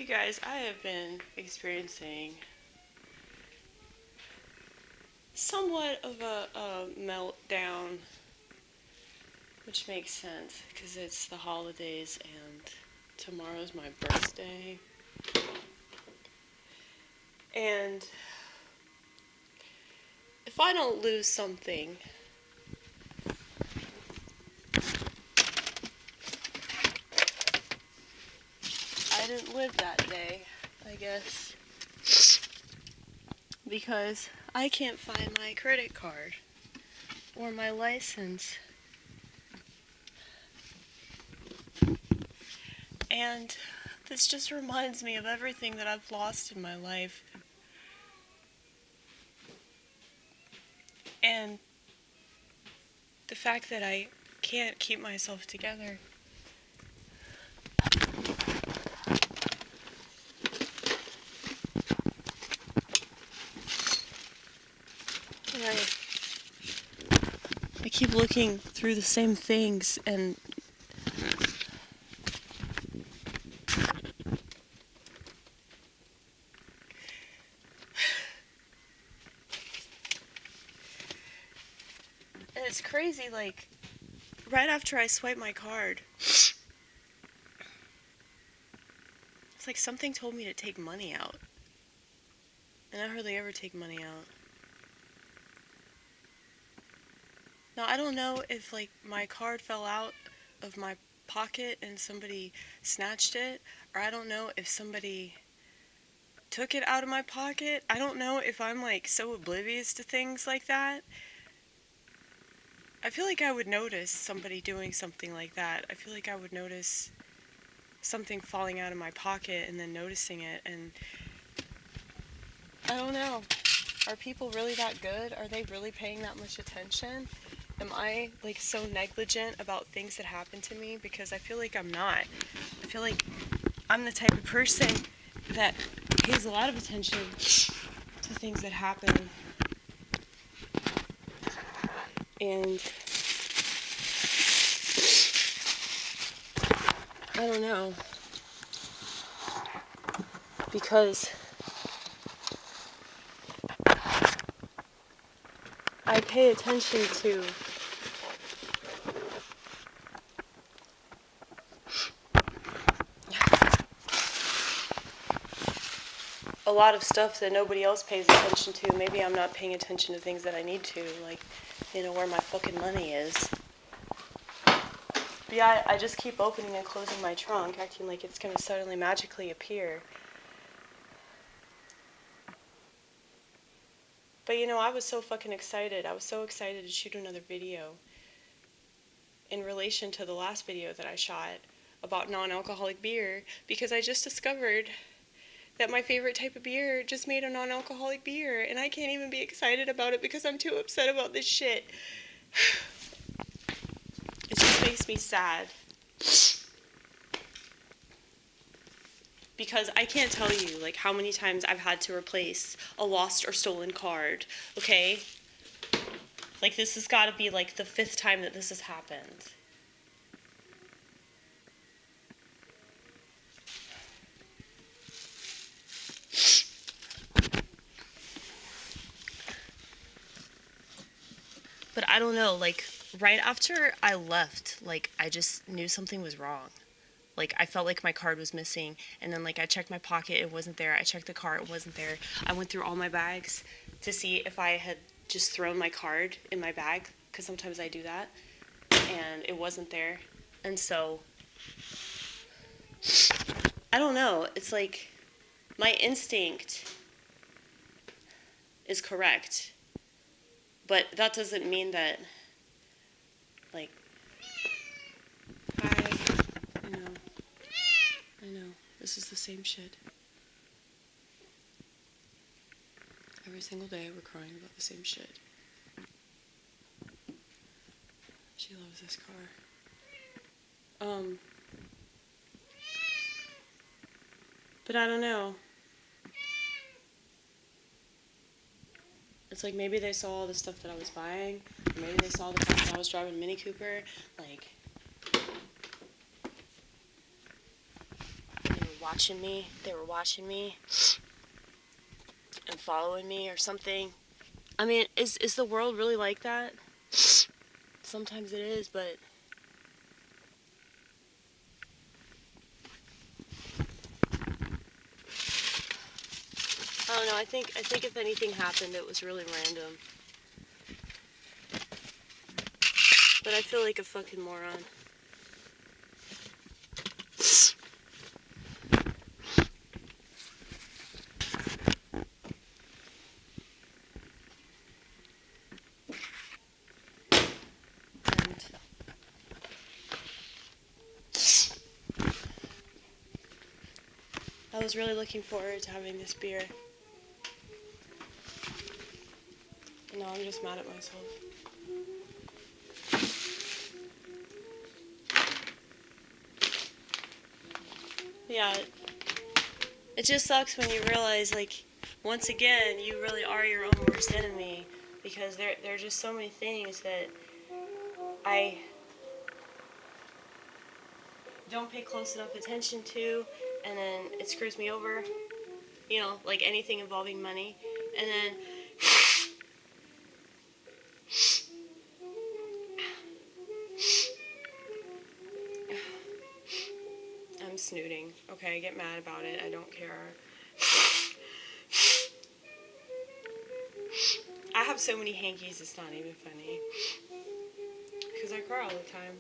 guys, I have been experiencing somewhat of a meltdown, which makes sense because it's the holidays and tomorrow's my birthday. And if I don't lose something, I didn't live that day, I guess. Because I can't find my credit card or my license. And this just reminds me of everything that I've lost in my life. And the fact that I can't keep myself together. And I keep looking through the same things and it's crazy, like, right after I swipe my card, it's like something told me to take money out. And I hardly ever take money out. Now, I don't know if, like, my card fell out of my pocket and somebody snatched it, or I don't know if somebody took it out of my pocket. I don't know if I'm, like, so oblivious to things like that. I feel like I would notice somebody doing something like that. I feel like I would notice something falling out of my pocket and then noticing it, and I don't know. Are people really that good? Are they really paying that much attention? Am I, like, so negligent about things that happen to me? Because I feel like I'm not. I feel like I'm the type of person that pays a lot of attention to things that happen. And I don't know. Because I pay attention to a lot of stuff that nobody else pays attention to. Maybe I'm not paying attention to things that I need to, like, where my fucking money is. But yeah, I just keep opening and closing my trunk, acting like it's gonna suddenly magically appear. But I was so fucking excited. I was so excited to shoot another video in relation to the last video that I shot about non-alcoholic beer, because I just discovered that my favorite type of beer just made a non-alcoholic beer, and I can't even be excited about it because I'm too upset about this shit. It just makes me sad. Because I can't tell you, like, how many times I've had to replace a lost or stolen card, okay? Like, this has got to be, like, the 5th time that this has happened. But I don't know, like, right after I left, like, I just knew something was wrong. Like, I felt like my card was missing, and then, like, I checked my pocket, it wasn't there. I checked the car, it wasn't there. I went through all my bags to see if I had just thrown my card in my bag, because sometimes I do that, and it wasn't there. And so, I don't know, it's like, my instinct is correct, but that doesn't mean that, like, hi, I know, this is the same shit. Every single day we're crying about the same shit. She loves this car. But I don't know. It's like maybe they saw all the stuff that I was buying, or maybe they saw the fact that I was driving a Mini Cooper. Like, they were watching me. They were watching me and following me or something. I mean, is the world really like that? Sometimes it is, but I don't know. I think if anything happened, it was really random. But I feel like a fucking moron. I was really looking forward to having this beer. And now I'm just mad at myself. Yeah, it just sucks when you realize, like, once again, you really are your own worst enemy. Because there are just so many things that I don't pay close enough attention to, and then it screws me over. You know, like anything involving money. And then I'm snooting. Okay, I get mad about it. I don't care. I have so many hankies, it's not even funny. Because I cry all the time.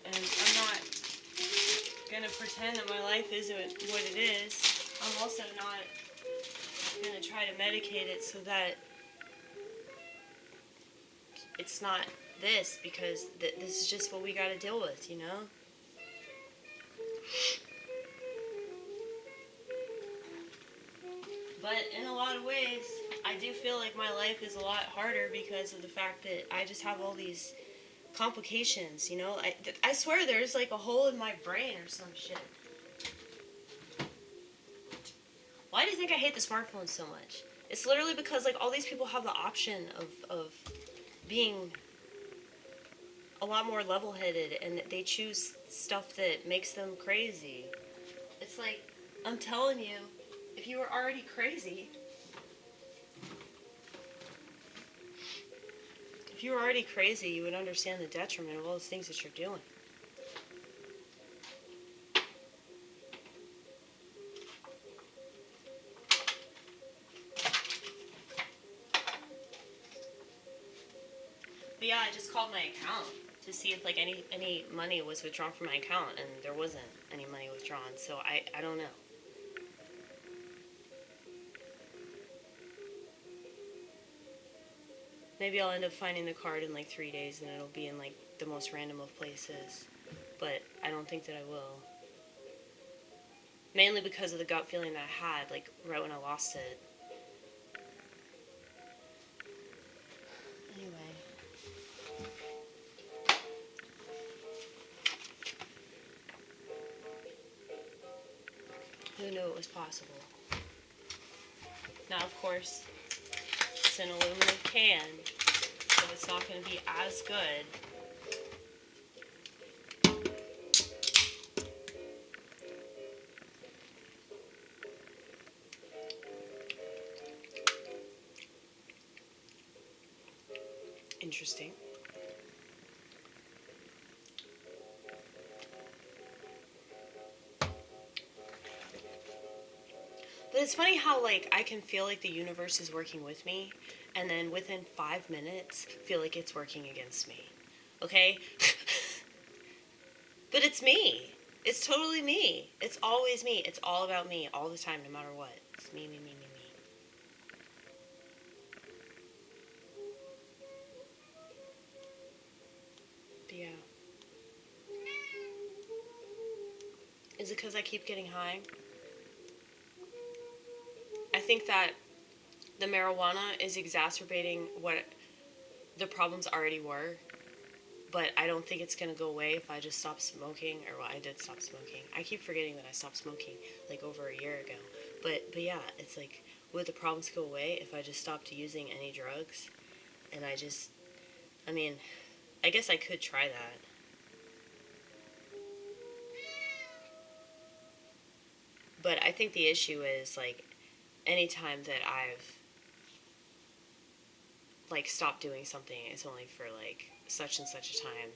And I'm not gonna pretend that my life isn't what it is. I'm also not gonna try to medicate it so that it's not this, because this is just what we gotta deal with, you know? But in a lot of ways, I do feel like my life is a lot harder because of the fact that I just have all these complications, you know? I swear there's like a hole in my brain or some shit. Why do you think I hate the smartphone so much? It's literally because, like, all these people have the option of being a lot more level-headed, and they choose stuff that makes them crazy. It's like, I'm telling you, if you were already crazy, you would understand the detriment of all those things that you're doing. But yeah, I just called my account to see if, like, any money was withdrawn from my account, and there wasn't any money withdrawn, so I don't know. Maybe I'll end up finding the card in like 3 days, and it'll be in like the most random of places. But I don't think that I will. Mainly because of the gut feeling that I had, like, right when I lost it. Anyway. Who knew it was possible? Now, of course, it's an aluminum can, so it's not going to be as good. Interesting. But it's funny how, like, I can feel like the universe is working with me, and then within 5 minutes, feel like it's working against me. Okay? But it's me. It's totally me. It's always me. It's all about me, all the time, no matter what. It's me, me, me, me, me. But yeah. Is it because I keep getting high? I think that the marijuana is exacerbating what the problems already were, but I don't think it's going to go away if I just stop smoking, or well, I did stop smoking. I keep forgetting that I stopped smoking like over a year ago. But yeah, it's like, would the problems go away if I just stopped using any drugs? And I mean, I guess I could try that. But I think the issue is, like, anytime that I've, like, stopped doing something, it's only for, like, such and such a time.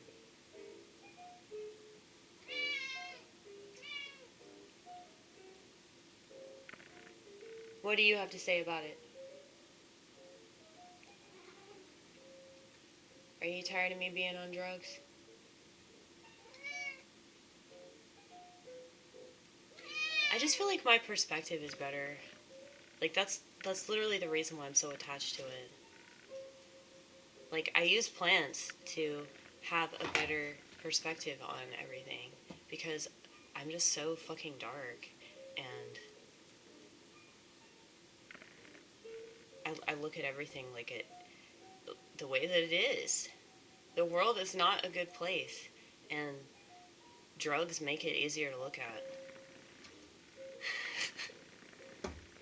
What do you have to say about it? Are you tired of me being on drugs? I just feel like my perspective is better. Like, that's literally the reason why I'm so attached to it. Like, I use plants to have a better perspective on everything because I'm just so fucking dark, and I look at everything like it the way that it is. The world is not a good place, and drugs make it easier to look at.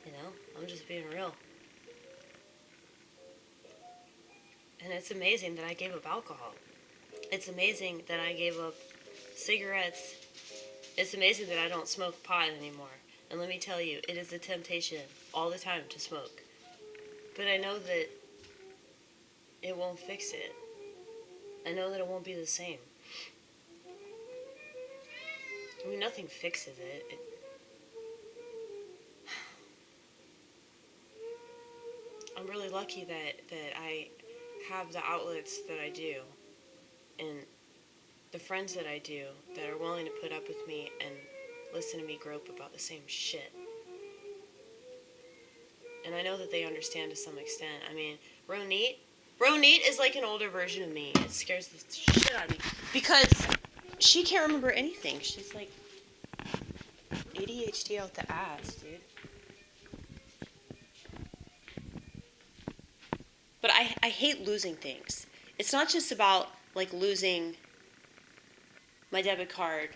You know, I'm just being real. And it's amazing that I gave up alcohol. It's amazing that I gave up cigarettes. It's amazing that I don't smoke pot anymore. And let me tell you, it is a temptation all the time to smoke. But I know that it won't fix it. I know that it won't be the same. I mean, nothing fixes it. I'm really lucky that I have the outlets that I do, and the friends that I do that are willing to put up with me and listen to me grope about the same shit. And I know that they understand to some extent. I mean, Ronnit is like an older version of me. It scares the shit out of me because she can't remember anything. She's like ADHD out the ass, dude. But I hate losing things. It's not just about, like, losing my debit card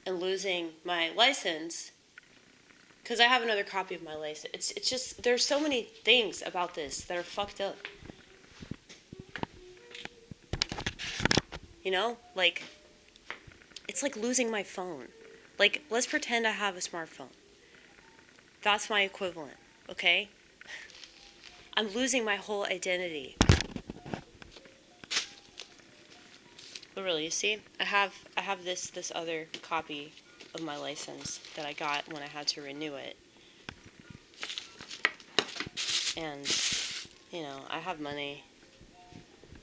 and losing my license, because I have another copy of my license. It's just, there's so many things about this that are fucked up. You know? Like, it's like losing my phone. Like, let's pretend I have a smartphone. That's my equivalent, okay? I'm losing my whole identity. Literally, you see? I have this other copy of my license that I got when I had to renew it. And, you know, I have money.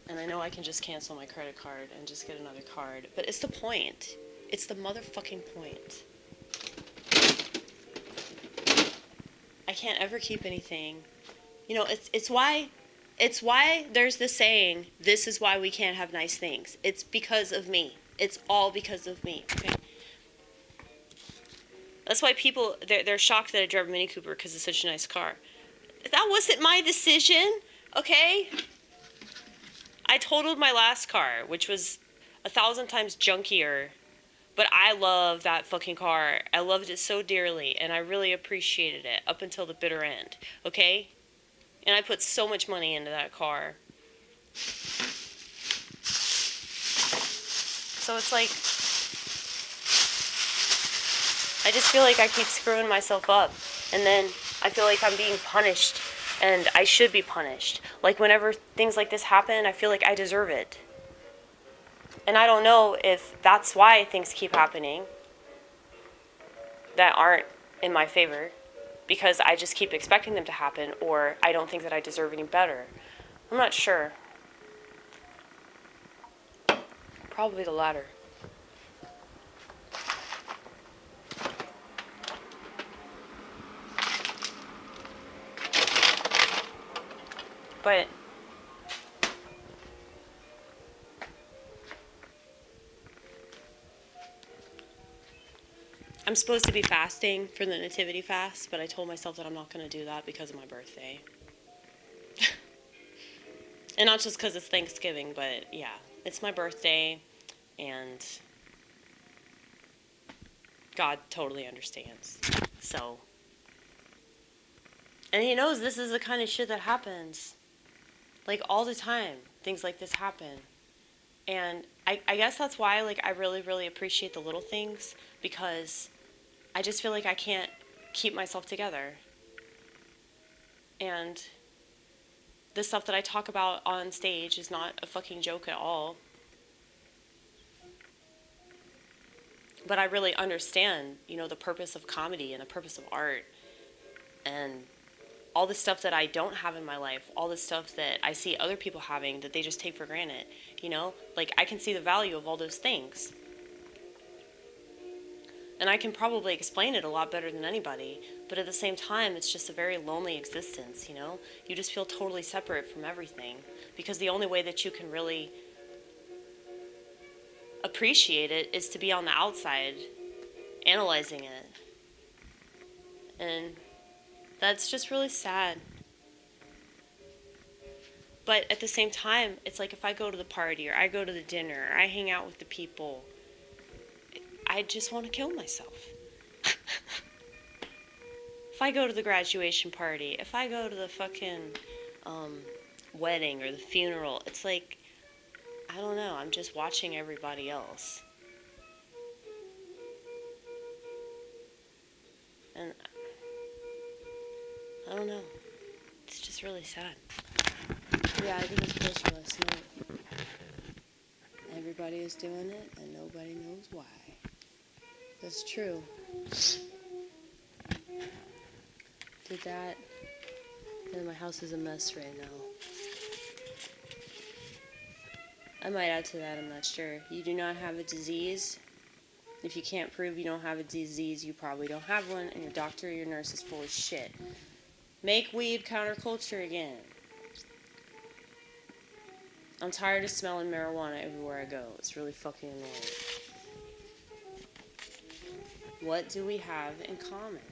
And I know I can just cancel my credit card and just get another card. But it's the point. It's the motherfucking point. I can't ever keep anything. You know, it's why there's this saying, this is why we can't have nice things. It's because of me. It's all because of me, okay? That's why people, they're shocked that I drive a Mini Cooper because it's such a nice car. That wasn't my decision, okay? I totaled my last car, which was 1,000 times junkier, but I love that fucking car. I loved it so dearly, and I really appreciated it up until the bitter end, okay? And I put so much money into that car. So it's like, I just feel like I keep screwing myself up, and then I feel like I'm being punished, and I should be punished. Like, whenever things like this happen, I feel like I deserve it. And I don't know if that's why things keep happening that aren't in my favor, because I just keep expecting them to happen, or I don't think that I deserve any better. I'm not sure. Probably the latter. But I'm supposed to be fasting for the nativity fast, but I told myself that I'm not going to do that because of my birthday. And not just because it's Thanksgiving, but yeah, it's my birthday, and God totally understands. So, and He knows this is the kind of shit that happens. Like, all the time, things like this happen. And I guess that's why, like, I really, really appreciate the little things, because I just feel like I can't keep myself together. And the stuff that I talk about on stage is not a fucking joke at all. But I really understand, the purpose of comedy and the purpose of art and all the stuff that I don't have in my life, all the stuff that I see other people having that they just take for granted, Like, I can see the value of all those things. And I can probably explain it a lot better than anybody, but at the same time, it's just a very lonely existence, You just feel totally separate from everything, because the only way that you can really appreciate it is to be on the outside, analyzing it. And that's just really sad. But at the same time, it's like if I go to the party or I go to the dinner or I hang out with the people, I just want to kill myself. If I go to the graduation party, if I go to the fucking wedding or the funeral, it's like, I don't know, I'm just watching everybody else. And I don't know. It's just really sad. Yeah, I did this post last night. Everybody is doing it, and nobody knows why. That's true. Did that. And my house is a mess right now. I might add to that, I'm not sure. You do not have a disease. If you can't prove you don't have a disease, you probably don't have one, and your doctor or your nurse is full of shit. Make weed counterculture again. I'm tired of smelling marijuana everywhere I go. It's really fucking annoying. What do we have in common?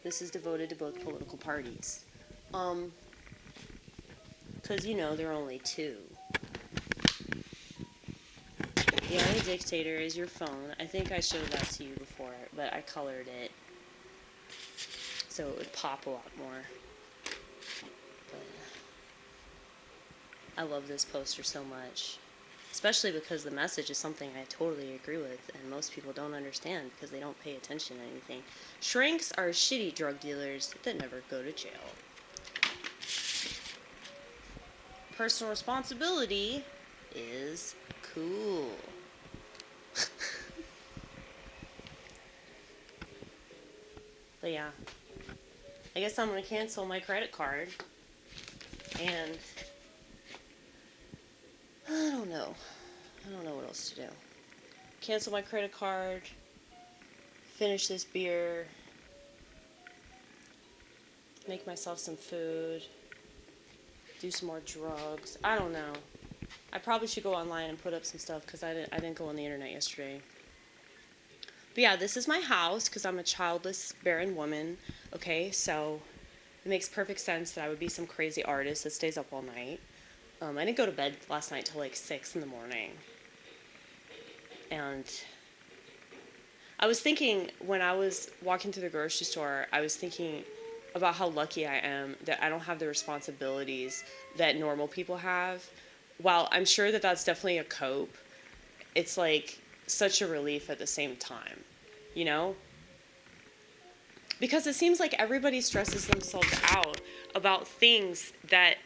This is devoted to both political parties. Because, there are only two. The only dictator is your phone. I think I showed that to you before, but I colored it so it would pop a lot more. But I love this poster so much, especially because the message is something I totally agree with, and most people don't understand because they don't pay attention to anything. Shrinks are shitty drug dealers that never go to jail. Personal responsibility is cool. But yeah, I guess I'm going to cancel my credit card, and I don't know what else to do. Cancel my credit card, finish this beer, make myself some food, do some more drugs. I don't know. I probably should go online and put up some stuff because I didn't go on the internet yesterday. But yeah, this is my house because I'm a childless, barren woman. Okay, so it makes perfect sense that I would be some crazy artist that stays up all night. I didn't go to bed last night till like 6 in the morning. And I was thinking, when I was walking through the grocery store, I was thinking about how lucky I am that I don't have the responsibilities that normal people have. While I'm sure that that's definitely a cope, it's like such a relief at the same time, Because it seems like everybody stresses themselves out about things that,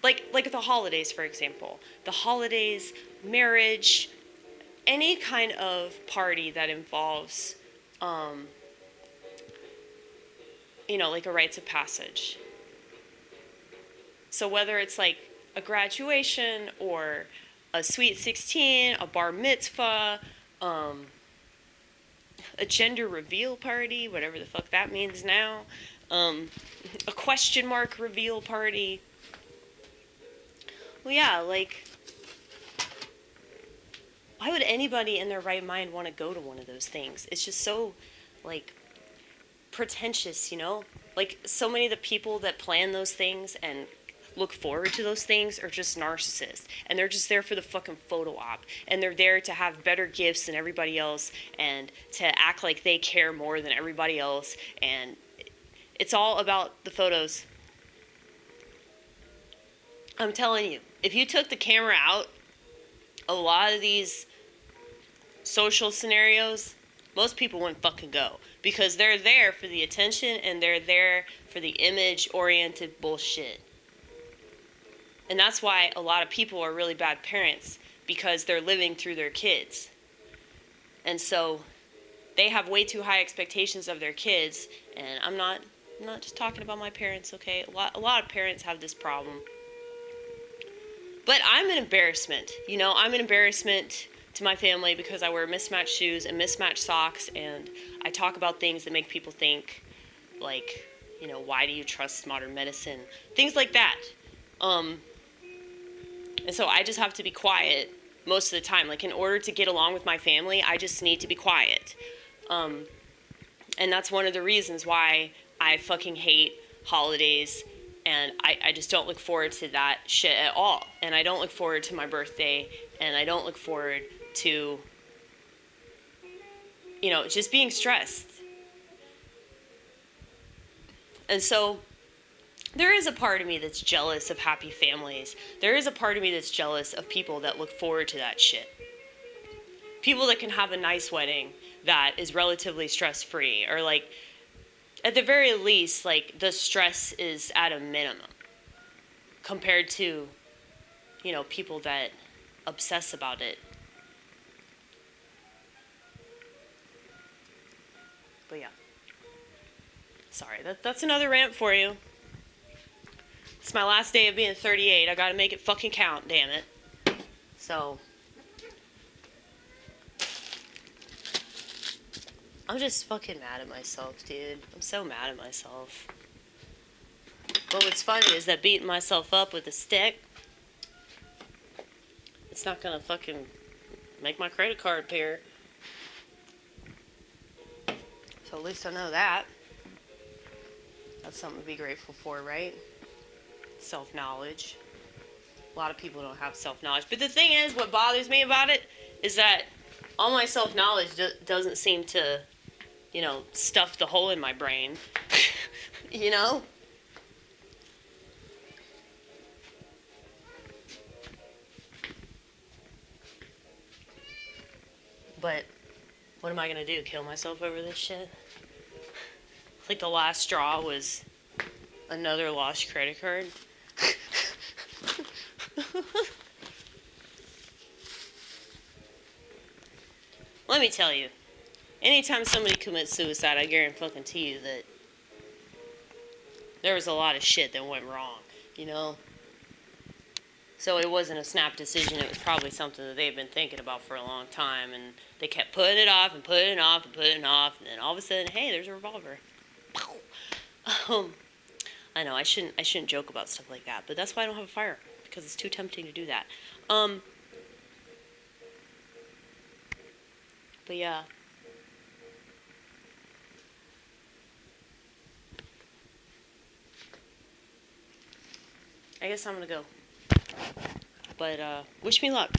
like the holidays, for example. The holidays, marriage, any kind of party that involves, like a rites of passage. So whether it's like a graduation or a sweet 16, a bar mitzvah, a gender reveal party, whatever the fuck that means now, a question mark reveal party. Well, yeah, like, why would anybody in their right mind want to go to one of those things? It's just so, like, pretentious, Like, so many of the people that plan those things and look forward to those things are just narcissists, and they're just there for the fucking photo op, and they're there to have better gifts than everybody else and to act like they care more than everybody else, and it's all about the photos. I'm telling you, if you took the camera out, a lot of these social scenarios, most people wouldn't fucking go because they're there for the attention and they're there for the image-oriented bullshit. And that's why a lot of people are really bad parents, because they're living through their kids. And so they have way too high expectations of their kids, and I'm not just talking about my parents, okay? A lot of parents have this problem. But I'm an embarrassment. You know, I'm an embarrassment to my family because I wear mismatched shoes and mismatched socks, and I talk about things that make people think, like, you know, why do you trust modern medicine? Things like that. And so I just have to be quiet most of the time. Like, in order to get along with my family, I just need to be quiet. And that's one of the reasons why I fucking hate holidays, and I just don't look forward to that shit at all. And I don't look forward to my birthday, and I don't look forward to, you know, just being stressed. And so there is a part of me that's jealous of happy families. There is a part of me that's jealous of people that look forward to that shit. People that can have a nice wedding that is relatively stress-free, or, like, at the very least, like, the stress is at a minimum compared to, you know, people that obsess about it. But yeah. Sorry, that's another rant for you. It's my last day of being 38. I gotta make it fucking count, damn it. So, I'm just fucking mad at myself, dude. I'm so mad at myself. But what's funny is that beating myself up with a stick, it's not gonna fucking make my credit card appear. So at least I know that. That's something to be grateful for, right? Self-knowledge. A lot of people don't have self-knowledge. But the thing is, what bothers me about it is that all my self-knowledge doesn't seem to, you know, stuff the hole in my brain. You know? But what am I gonna do? Kill myself over this shit? Like, the last straw was another lost credit card. Let me tell you, anytime somebody commits suicide, I guarantee you that there was a lot of shit that went wrong, you know? So it wasn't a snap decision. It was probably something that they've been thinking about for a long time, and they kept putting it off and putting it off and putting it off, and then all of a sudden, hey, there's a revolver. I know I shouldn't joke about stuff like that, but that's why I don't have a firearm, because it's too tempting to do that. But yeah. I guess I'm gonna go. But wish me luck.